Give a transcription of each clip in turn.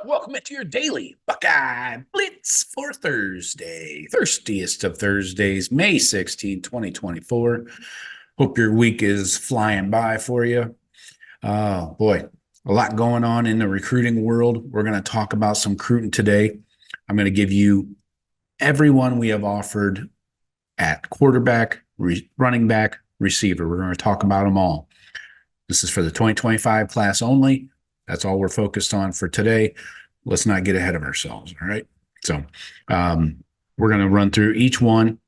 Welcome into your daily Buckeye Blitz for Thursday, thirstiest of Thursdays, May 16, 2024. Hope your week is flying by for you. Oh, boy, a lot going on in the recruiting world. We're going to talk about some recruiting today. I'm going to give you everyone we have offered at quarterback, running back, receiver. We're going to talk about them all. This is for the 2025 class only. That's all we're focused on for today. Let's not get ahead of ourselves, all right? So we're going to run through each one.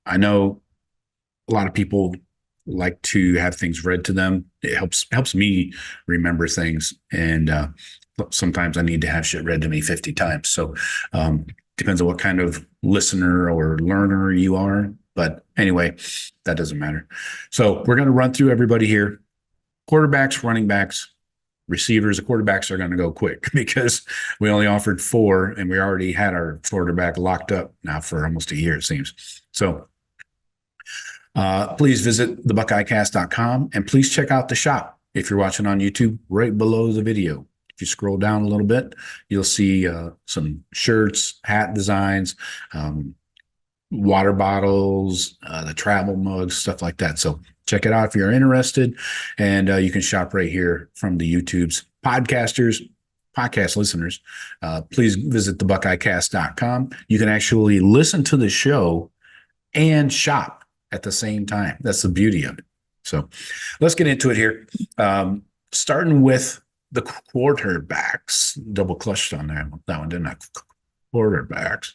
I know a lot of people like to have things read to them. It helps me remember things, and sometimes I need to have shit read to me 50 times. So depends on what kind of listener or learner you are. But anyway, that doesn't matter. So we're going to run through everybody here. Quarterbacks, running backs, receivers. The quarterbacks are going to go quick because we only offered 4, and we already had our quarterback locked up now for almost a year, it seems. So please visit thebuckeyecast.com, and please check out the shop if you're watching on YouTube right below the video. If you scroll down a little bit, you'll see some shirts, hat designs, water bottles, the travel mugs, stuff like that. So check it out if you're interested, and you can shop right here from the YouTube's podcast listeners. Please visit thebuckeyecast.com. You can actually listen to the show and shop at the same time. That's the beauty of it. So let's get into it here. Starting with the quarterbacks. Double clutched on that one, didn't I? Quarterbacks.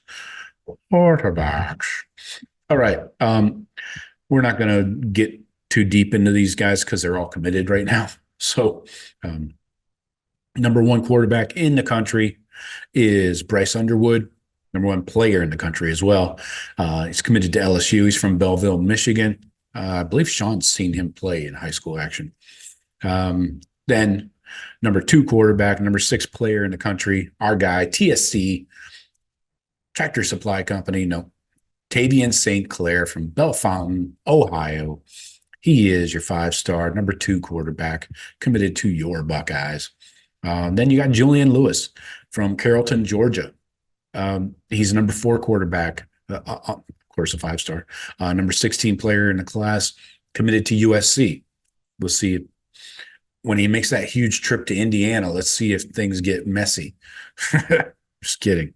All right. We're not going to get too deep into these guys because they're all committed right now. So number 1 quarterback in the country is Bryce Underwood, number 1 player in the country as well. He's committed to LSU. He's from Belleville, Michigan. I believe Sean's seen him play in high school action. Then number 2 quarterback, number 6 player in the country, our guy, TSC, Tractor Supply Company, Tavian St. Clair from Bellefontaine, Ohio. He is your 5-star, number 2 quarterback, committed to your Buckeyes. Then you got Julian Lewis from Carrollton, Georgia. He's a number 4 quarterback, of course, a 5-star. Number 16 player in the class, committed to USC. We'll see when he makes that huge trip to Indiana. Let's see if things get messy. Just kidding.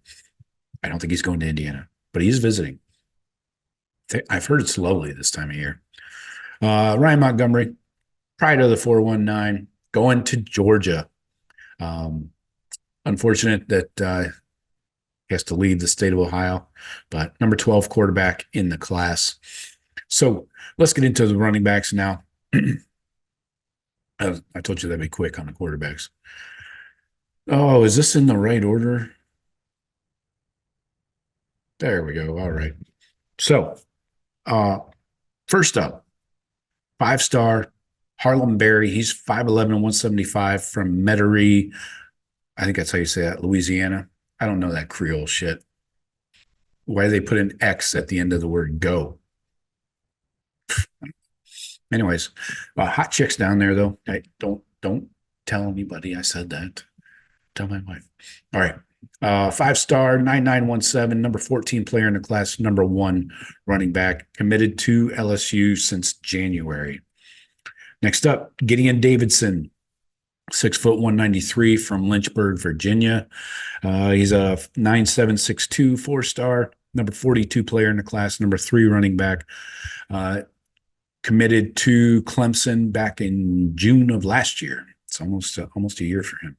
I don't think he's going to Indiana, but he's visiting. I've heard it's lovely this time of year. Ryan Montgomery, pride of the 419, going to Georgia. Unfortunate that he has to leave the state of Ohio, but number 12 quarterback in the class. So let's get into the running backs now. I told you that'd be quick on the quarterbacks. Oh, is this in the right order? There we go. All right. So first up, 5-star Harlem Berry. He's 5'11" and 175 from Metairie. I think that's how you say that, Louisiana. I don't know that Creole shit. Why do they put an X at the end of the word go? Anyways, hot chicks down there, though. Don't tell anybody I said that. Tell my wife. All right. 5-star, 9917, number 14 player in the class, number 1 running back, committed to LSU since January. Next up, Gideon Davidson, 6 foot 193 from Lynchburg, Virginia. He's a 9762 4-star, number 42 player in the class, number 3 running back, committed to Clemson back in June of last year. It's almost a year for him.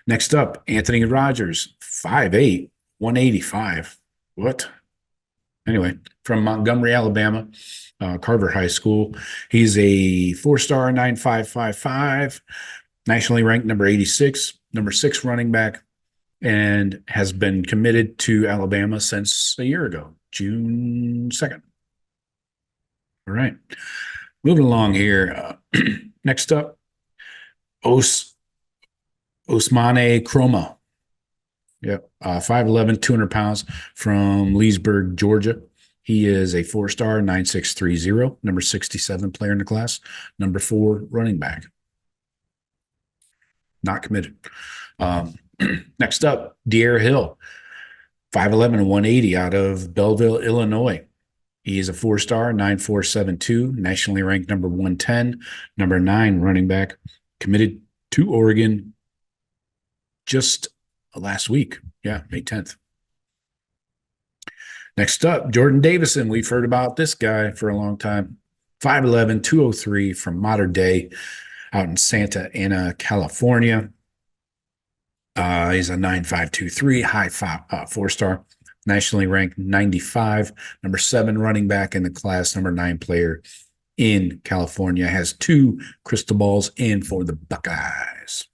Next up, Anthony Rogers, 5'8", 185. What? Anyway, from Montgomery, Alabama, Carver High School. He's a 4-star, 9555, nationally ranked number 86, number 6 running back, and has been committed to Alabama since a year ago, June 2nd. All right. Moving along here. Next up, Osmane Chroma. Yep. 5'11", 200 pounds from Leesburg, Georgia. He is a 4-star, 9630, number 67 player in the class, number 4 running back. Not committed. Next up, De'Aaron Hill, 5'11 and 180 out of Belleville, Illinois. He is a four-star, 9472, nationally ranked number 110, number 9 running back, committed to Oregon just last week. Yeah, May 10th. Next up, Jordan Davison. We've heard about this guy for a long time. 5'11", 203 from Modern Day out in Santa Ana, California. He's a 9523, high four-star, nationally ranked 95, number 7 running back in the class, number 9 player in California, has 2 crystal balls in for the Buckeyes.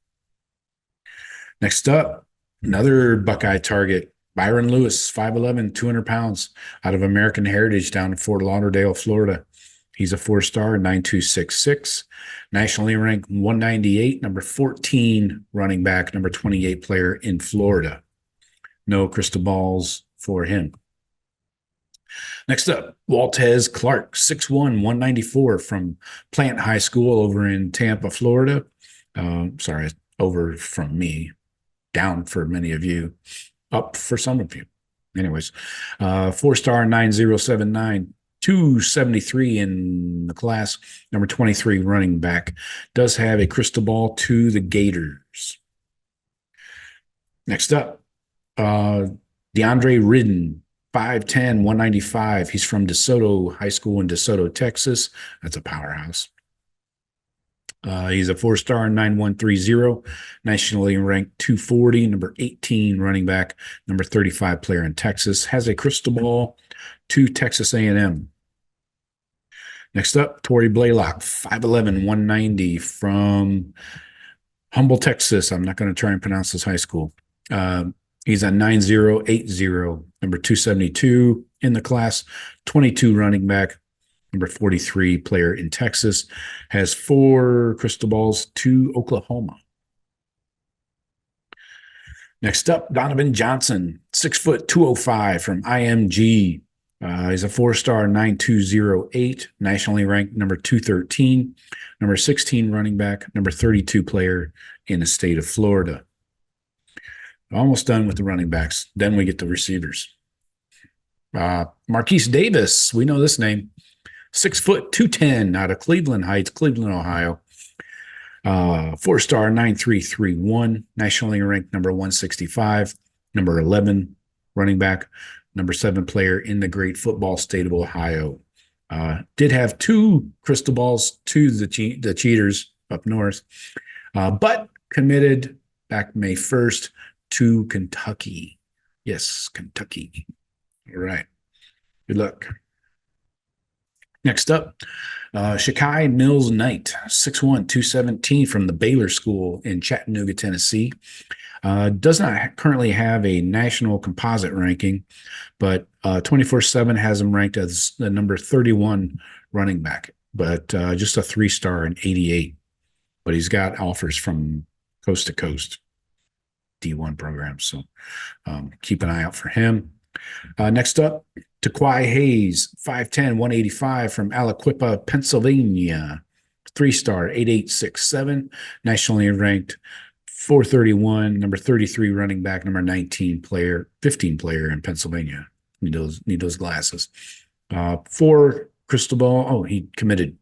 Next up, another Buckeye target, Byron Lewis, 5'11", 200 pounds, out of American Heritage down in Fort Lauderdale, Florida. He's a four-star, 9266, nationally ranked 198, number 14 running back, number 28 player in Florida. No crystal balls for him. Next up, Waltez Clark, 6'1", 194 from Plant High School over in Tampa, Florida. Sorry, over from me, down for many of you, up for some of you. Anyways, four-star, 9079. 273 in the class, number 23 running back, does have a crystal ball to the Gators. Next up, DeAndre Ridden, 5'10", 195. He's from DeSoto High School in DeSoto, Texas. That's a powerhouse. He's a four-star, 9130, nationally ranked 240, number 18 running back, number 35 player in Texas, has a crystal ball to Texas A&M. Next up, Torrey Blaylock, 5'11", 190 from Humble, Texas. I'm not going to try and pronounce this high school. He's a 9080, number 272 in the class, 22 running back, number 43 player in Texas, has 4 crystal balls to Oklahoma. Next up, Donovan Johnson, 6', 205 from IMG. He's a four-star, 9208, nationally ranked number 213, number 16 running back, number 32 player in the state of Florida. Almost done with the running backs. Then we get the receivers. Marquise Davis, we know this name, 6', 210 out of Cleveland Heights, Cleveland, Ohio. Four-star, 9331, nationally ranked number 165, number 11 running back, number 7 player in the great football state of Ohio. Did have 2 crystal balls to the cheaters up north, but committed back May 1st to Kentucky. Yes, Kentucky. All right. Good luck. Next up, Shakai Mills Knight, 6'1", 217 from the Baylor School in Chattanooga, Tennessee. Does not currently have a national composite ranking, but 24/7 has him ranked as the number 31 running back, but just a 3-star and 88. But he's got offers from coast to coast D1 programs, so keep an eye out for him. Next up, Taquai Hayes, 5'10", 185 from Aliquippa, Pennsylvania. 3-star, 8867, nationally ranked 431, number 33 running back, number 19 player, 15 player in Pennsylvania. Need those glasses. 4 crystal ball. Oh, he committed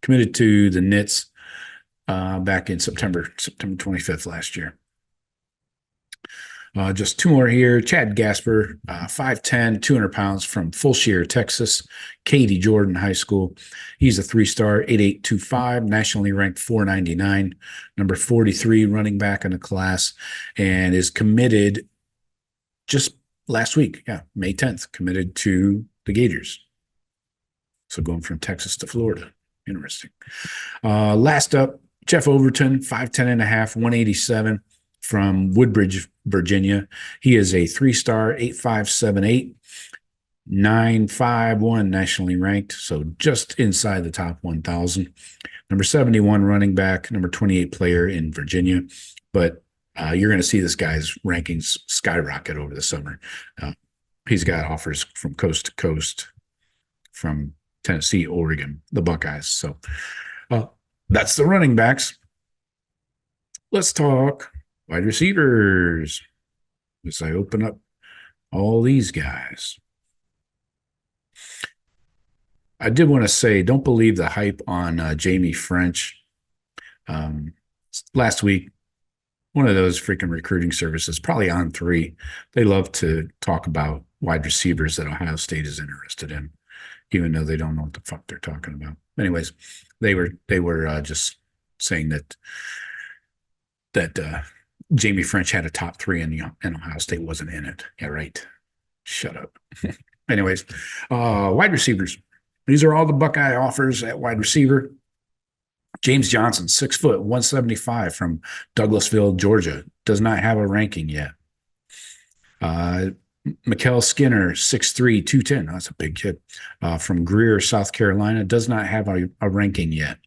to the Knits back in September 25th last year. Just 2 more here. Chad Gasper, 5'10", 200 pounds from Fulshire, Texas, Katy Jordan High School. He's a 3-star, 8825, nationally ranked 499, number 43 running back in the class, and is committed just last week. Yeah, May 10th, committed to the Gators. So going from Texas to Florida. Interesting. Last up, Jeff Overton, 5'10 and a half, 187. From Woodbridge, Virginia. He is a 3-star, 8578, 951 nationally ranked, so just inside the top 1,000. Number 71 running back, number 28 player in Virginia. But you're going to see this guy's rankings skyrocket over the summer. He's got offers from coast to coast, from Tennessee, Oregon, the Buckeyes. So that's the running backs. Let's talk Wide receivers. As I open up all these guys. I did want to say, don't believe the hype on Jamie French. Last week, one of those freaking recruiting services, probably On Three, they love to talk about wide receivers that Ohio State is interested in, even though they don't know what the fuck they're talking about. Anyways, they were just saying that Jamie French had a top three and Ohio State wasn't in it. Yeah, right. Shut up. Anyways, wide receivers. These are all the Buckeye offers at wide receiver. James Johnson, 6 foot, 175 from Douglasville, Georgia. Does not have a ranking yet. Mikael Skinner, 6'3", 210. That's a big kid. From Greer, South Carolina. Does not have a ranking yet.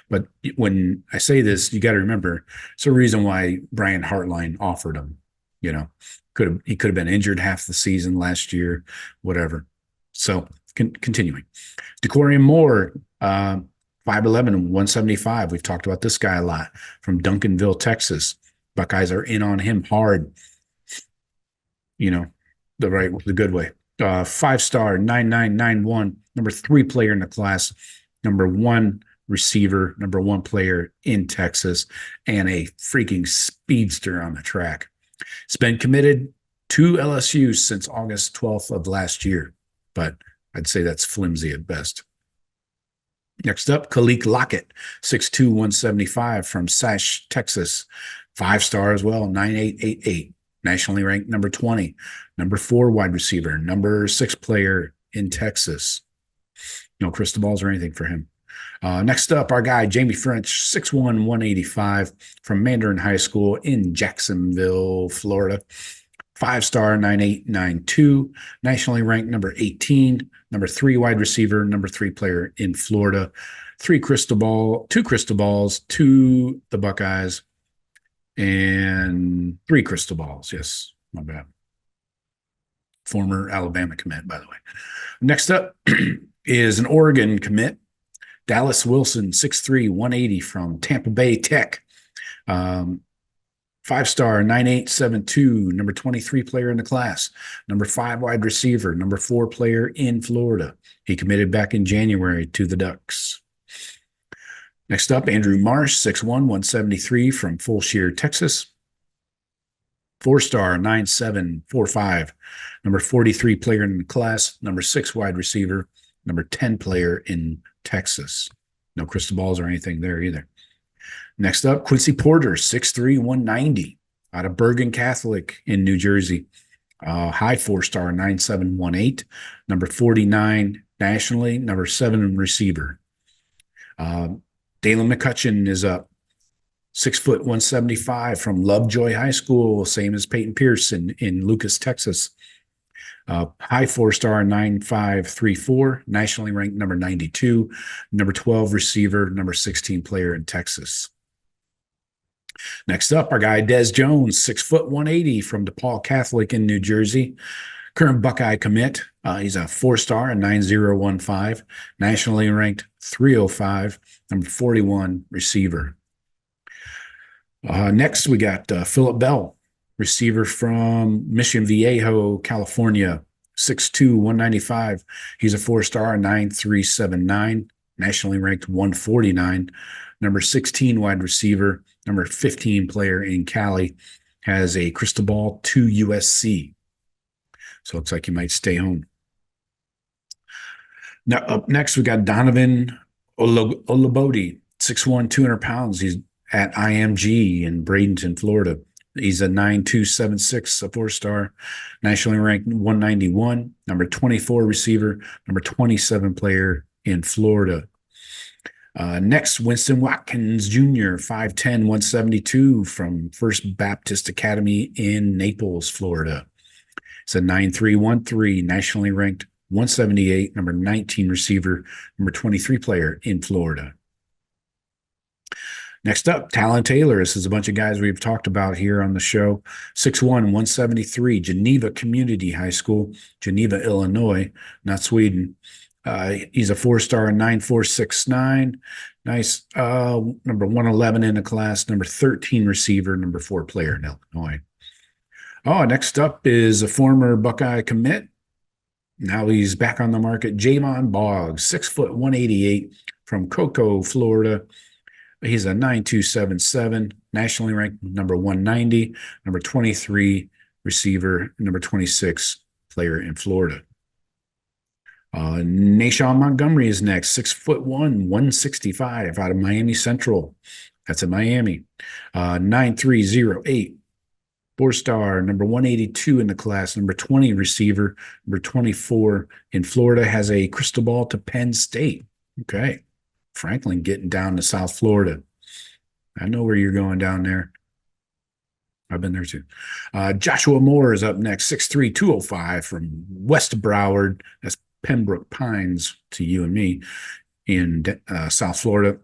But when I say this, you got to remember, it's a reason why Brian Hartline offered him. You know, he could have been injured half the season last year, whatever. So continuing. DeCorian Moore, 5'11", 175. We've talked about this guy a lot, from Duncanville, Texas. Buckeyes are in on him hard. You know, the good way. 5-star, 9991, number 3 player in the class, number 1 receiver, number 1 player in Texas, and a freaking speedster on the track. It's been committed to LSU since August 12th of last year, but I'd say that's flimsy at best. Next up, Kalik Lockett, 6'2", 175 from Sash, Texas. 5-star as well, 9888. Nationally ranked number 20. Number 4 wide receiver. Number 6 player in Texas. No crystal balls or anything for him. Next up, our guy, Jamie French, 6'1", 185 from Mandarin High School in Jacksonville, Florida. 5-star, 9892. Nationally ranked number 18. Number 3 wide receiver, number 3 player in Florida. 2 crystal balls to the Buckeyes, and 3 crystal balls. Yes, my bad. Former Alabama commit, by the way. Next up is an Oregon commit. Dallas Wilson, 6'3", 180 from Tampa Bay Tech. 5-star, 9872, number 23 player in the class, number 5 wide receiver, number 4 player in Florida. He committed back in January to the Ducks. Next up, Andrew Marsh, 6'1", 173 from Fulshear, Texas. 4-star, 9745, number 43 player in the class, number 6 wide receiver, number 10 player in Texas. No crystal balls or anything there either. Next up, Quincy Porter, 6'3", 190 out of Bergen Catholic in New Jersey. High 4-star, 9718, number 49 nationally, number 7 receiver. Dalen McCutcheon is up, 6 foot, 175 from Lovejoy High School, same as Peyton Pierce in Lucas, Texas. High 4-star, 9534, nationally ranked number 92, number 12 receiver, number 16 player in Texas. Next up, our guy, Des Jones, 6 foot, 180 from DePaul Catholic in New Jersey. Current Buckeye commit. He's a 4-star, a 9015, nationally ranked 305, number 41 receiver. Next, we got Phillip Bell, receiver from Mission Viejo, California, 6'2", 195. He's a 4-star, 9379, nationally ranked 149, number 16 wide receiver, number 15 player in Cali, has a crystal ball to USC. So it looks like he might stay home. Now, up next, we got Donovan Olabode, 6'1", 200 pounds. He's at IMG in Bradenton, Florida. He's a 9276, a 4-star, nationally ranked 191, number 24 receiver, number 27 player in Florida. Next, Winston Watkins Jr., 5'10", 172 from First Baptist Academy in Naples, Florida. It's a 9313, nationally ranked 178, number 19 receiver, number 23 player in Florida. Next up, Talon Taylor. This is a bunch of guys we've talked about here on the show. 6'1", 173, Geneva Community High School, Geneva, Illinois, not Sweden. He's a 4-star, 9469. Nice. Number 111 in the class, number 13 receiver, number 4 player in Illinois. Oh, next up is a former Buckeye commit. Now he's back on the market. Javon Boggs, 6', 188 from Cocoa, Florida. He's a 9277, nationally ranked number 190, number 23 receiver, number 26 player in Florida. Nashawn Montgomery is next, 6'1", 165 out of Miami Central. That's in Miami. 9308, 4-star, number 182 in the class, number 20 receiver, number 24 in Florida, has a crystal ball to Penn State. Okay. Franklin getting down to South Florida. I know where you're going down there. I've been there too. Joshua Moore is up next, 6'3", 205 from West Broward. That's Pembroke Pines to you and me in South Florida.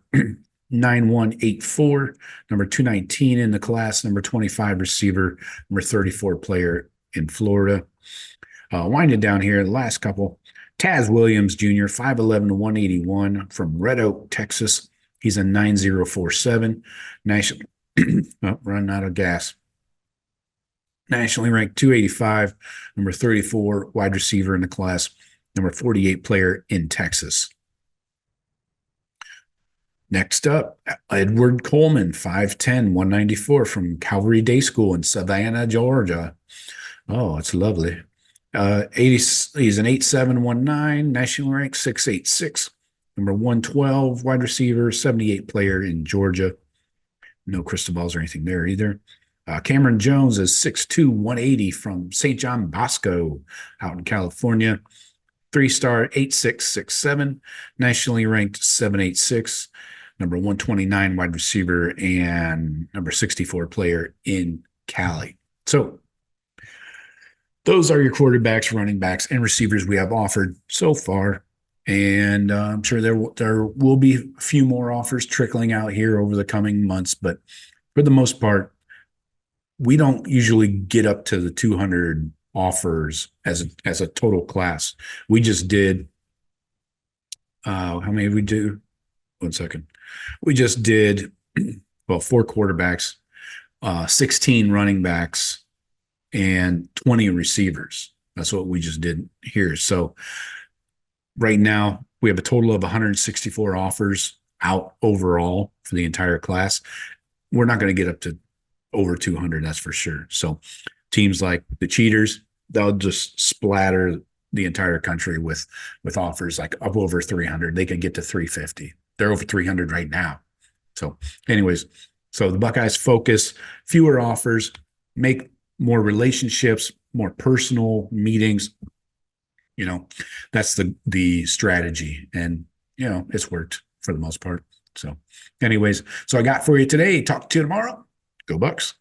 9184, number 219 in the class, number 25 receiver, number 34 player in Florida. Winding down here, the last couple. Taz Williams Jr., 5'11", 181 from Red Oak, Texas. He's a 9047. National, running out of gas. Nationally ranked 285, number 34 wide receiver in the class, number 48 player in Texas. Next up, Edward Coleman, 5'10", 194 from Calvary Day School in Savannah, Georgia. Oh, it's lovely. He's an 8719, national rank 686, number 112 wide receiver, 78 player in Georgia. No crystal balls or anything there either. Cameron Jones is 6'2", 180 from St. John Bosco out in California. 3-star, 8667, nationally ranked 786, number 129 wide receiver, and number 64 player in Cali. So those are your quarterbacks, running backs, and receivers we have offered so far. And I'm sure there will be a few more offers trickling out here over the coming months. But for the most part, we don't usually get up to the 200 offers as a total class. We just did, how many did we do? 1 second. We just did, 4 quarterbacks, 16 running backs, and 20 receivers. That's what we just did here. So right now we have a total of 164 offers out overall for the entire class. We're not going to get up to over 200, that's for sure. So teams like the Cheaters, they'll just splatter the entire country with offers like up over 300. They can get to 350. They're over 300 right now. So anyways, so the Buckeyes focus, fewer offers, make more relationships, more personal meetings. You know, that's the strategy. And, you know, it's worked for the most part. So anyways, so I got for you today. Talk to you tomorrow. Go Bucks.